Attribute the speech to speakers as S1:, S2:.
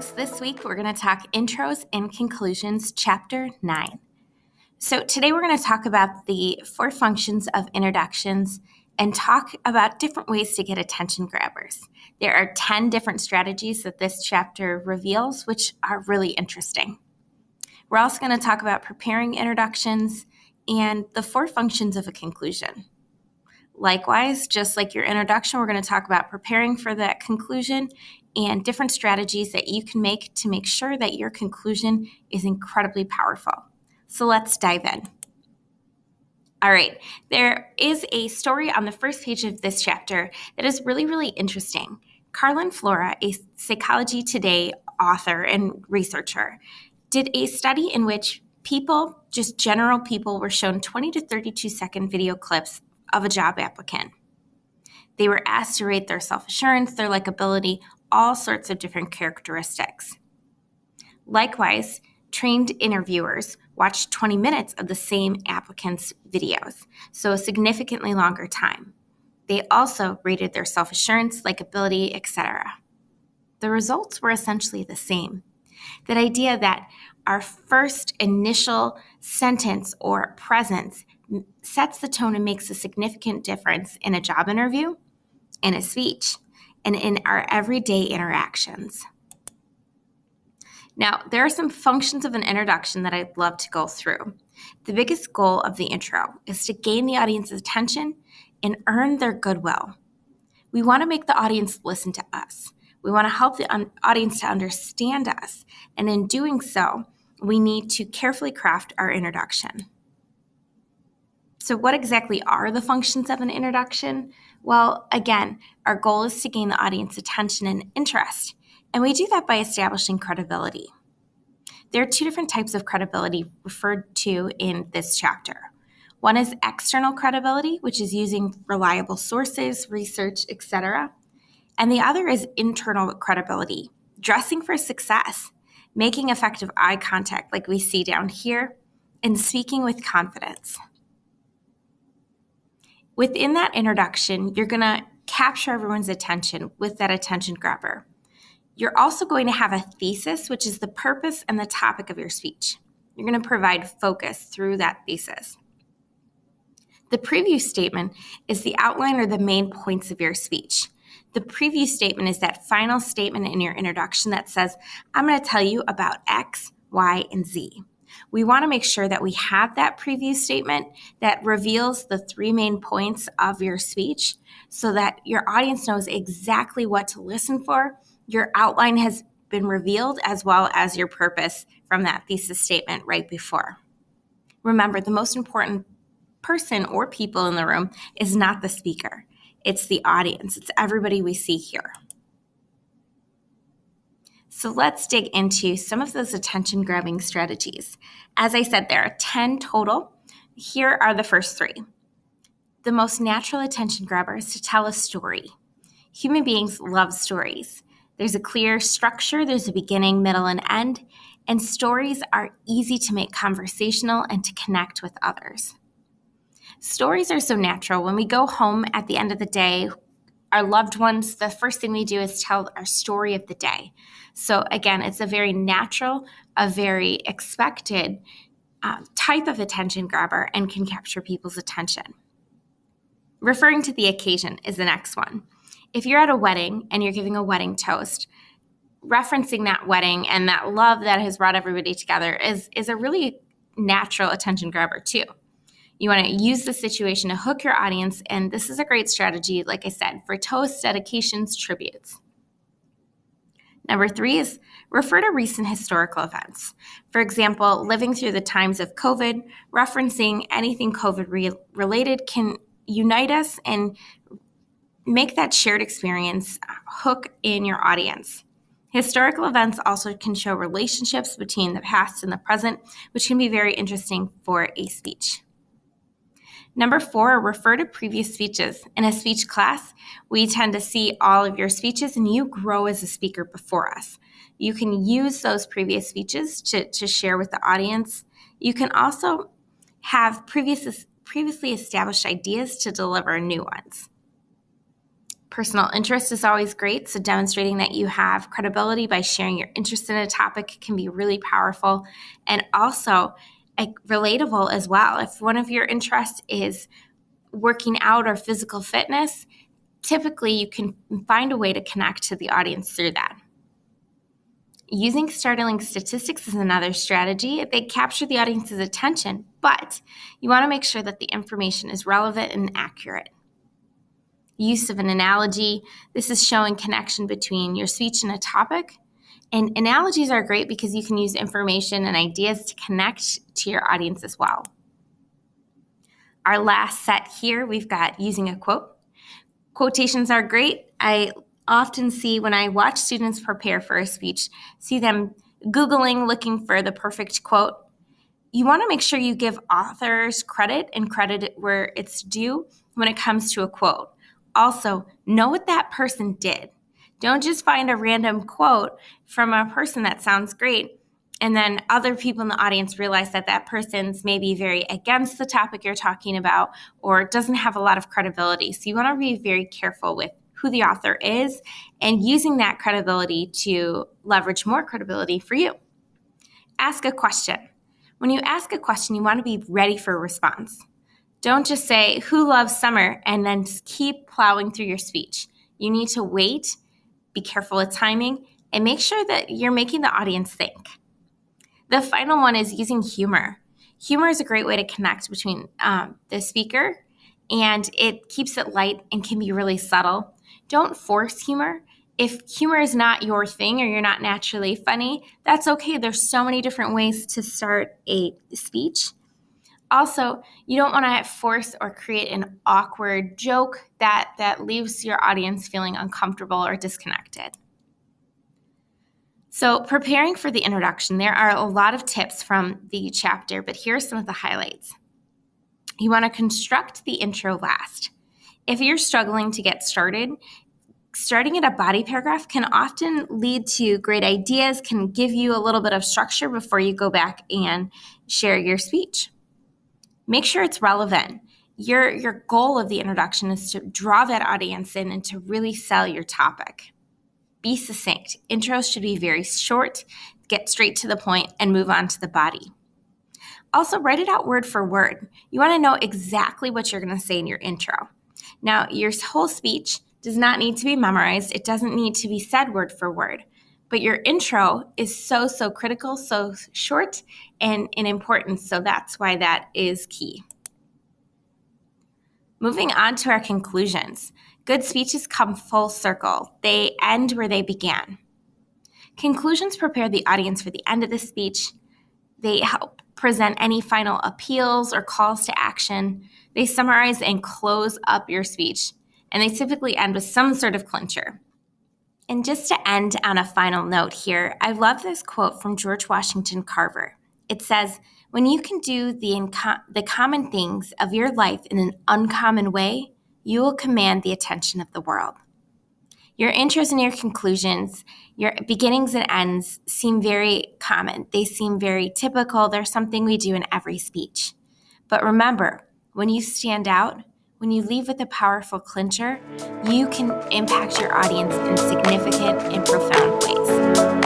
S1: folks. This week we're going to talk Intros and Conclusions, Chapter 9. So today we're going to talk about the 4 functions of introductions and talk about different ways to get attention grabbers. There are 10 different strategies that this chapter reveals, which are really interesting. We're also going to talk about preparing introductions and the 4 functions of a conclusion. Likewise, just like your introduction, we're going to talk about preparing for that conclusion and different strategies that you can make to make sure that your conclusion is incredibly powerful. So let's dive in. All right, there is a story on the first page of this chapter that is really, really interesting. Carlin Flora, a Psychology Today author and researcher, did a study in which people, just general people, were shown 20 to 32-second video clips of a job applicant. They were asked to rate their self-assurance, their likability, all sorts of different characteristics. Likewise, trained interviewers watched 20 minutes of the same applicant's videos, so a significantly longer time. They also rated their self-assurance, likability, etc. The results were essentially the same. That idea that our first initial sentence or presence sets the tone and makes a significant difference in a job interview, in a speech, and in our everyday interactions. Now, there are some functions of an introduction that I'd love to go through. The biggest goal of the intro is to gain the audience's attention and earn their goodwill. We want to make the audience listen to us. We want to help the audience to understand us. And in doing so, we need to carefully craft our introduction. So what exactly are the functions of an introduction? Well, again, our goal is to gain the audience attention and interest, and we do that by establishing credibility. There are 2 different types of credibility referred to in this chapter. One is external credibility, which is using reliable sources, research, etc. And the other is internal credibility, dressing for success, making effective eye contact like we see down here, and speaking with confidence. Within that introduction, you're going to capture everyone's attention with that attention grabber. You're also going to have a thesis, which is the purpose and the topic of your speech. You're going to provide focus through that thesis. The preview statement is the outline or the main points of your speech. The preview statement is that final statement in your introduction that says, I'm going to tell you about X, Y, and Z. We want to make sure that we have that preview statement that reveals the 3 main points of your speech so that your audience knows exactly what to listen for. Your outline has been revealed as well as your purpose from that thesis statement right before. Remember, the most important person or people in the room is not the speaker. It's the audience. It's everybody we see here. So let's dig into some of those attention-grabbing strategies. As I said, there are 10 total. Here are the first 3. The most natural attention grabber is to tell a story. Human beings love stories. There's a clear structure, there's a beginning, middle, and end, and stories are easy to make conversational and to connect with others. Stories are so natural. When we go home at the end of the day, our loved ones, the first thing we do is tell our story of the day. So again, it's a very natural, a very expected type of attention grabber and can capture people's attention. Referring to the occasion is the next one. If you're at a wedding and you're giving a wedding toast, referencing that wedding and that love that has brought everybody together is a really natural attention grabber too. You want to use the situation to hook your audience, and this is a great strategy, like I said, for toasts, dedications, tributes. Number 3 is refer to recent historical events. For example, living through the times of COVID, referencing anything COVID-related can unite us and make that shared experience hook in your audience. Historical events also can show relationships between the past and the present, which can be very interesting for a speech. Number 4, refer to previous speeches. In a speech class, we tend to see all of your speeches and you grow as a speaker before us. You can use those previous speeches to share with the audience. You can also have previously established ideas to deliver new ones. Personal interest is always great, so demonstrating that you have credibility by sharing your interest in a topic can be really powerful, and also relatable as well. If one of your interests is working out or physical fitness, typically you can find a way to connect to the audience through that. Using startling statistics is another strategy. They capture the audience's attention, but you want to make sure that the information is relevant and accurate. Use of an analogy. This is showing connection between your speech and a topic. And analogies are great because you can use information and ideas to connect to your audience as well. Our last set here, we've got using a quote. Quotations are great. I often see when I watch students prepare for a speech, see them Googling, looking for the perfect quote. You want to make sure you give authors credit and credit where it's due when it comes to a quote. Also, know what that person did. Don't just find a random quote from a person that sounds great, and then other people in the audience realize that that person's maybe very against the topic you're talking about or doesn't have a lot of credibility. So you want to be very careful with who the author is and using that credibility to leverage more credibility for you. Ask a question. When you ask a question, you want to be ready for a response. Don't just say, "Who loves summer?" and then just keep plowing through your speech. You need to wait, be careful with timing, and make sure that you're making the audience think. The final one is using humor. Humor is a great way to connect between the speaker, and it keeps it light and can be really subtle. Don't force humor. If humor is not your thing or you're not naturally funny, that's okay. There's so many different ways to start a speech. Also, you don't want to force or create an awkward joke that leaves your audience feeling uncomfortable or disconnected. So, preparing for the introduction, there are a lot of tips from the chapter, but here are some of the highlights. You want to construct the intro last. If you're struggling to get started, starting at a body paragraph can often lead to great ideas, can give you a little bit of structure before you go back and share your speech. Make sure it's relevant. Your goal of the introduction is to draw that audience in and to really sell your topic. Be succinct. Intros should be very short, get straight to the point, and move on to the body. Also, write it out word for word. You want to know exactly what you're going to say in your intro. Now, your whole speech does not need to be memorized. It doesn't need to be said word for word. But your intro is so critical, so short and important, so that's why that is key. Moving on to our conclusions. Good speeches come full circle. They end where they began. Conclusions prepare the audience for the end of the speech. They help present any final appeals or calls to action. They summarize and close up your speech, and they typically end with some sort of clincher. And just to end on a final note here, I love this quote from George Washington Carver. It says, "When you can do the common things of your life in an uncommon way, you will command the attention of the world." Your intros and your conclusions, your beginnings and ends seem very common. They seem very typical. They're something we do in every speech. But remember, when you stand out, when you leave with a powerful clincher, you can impact your audience in significant and profound ways.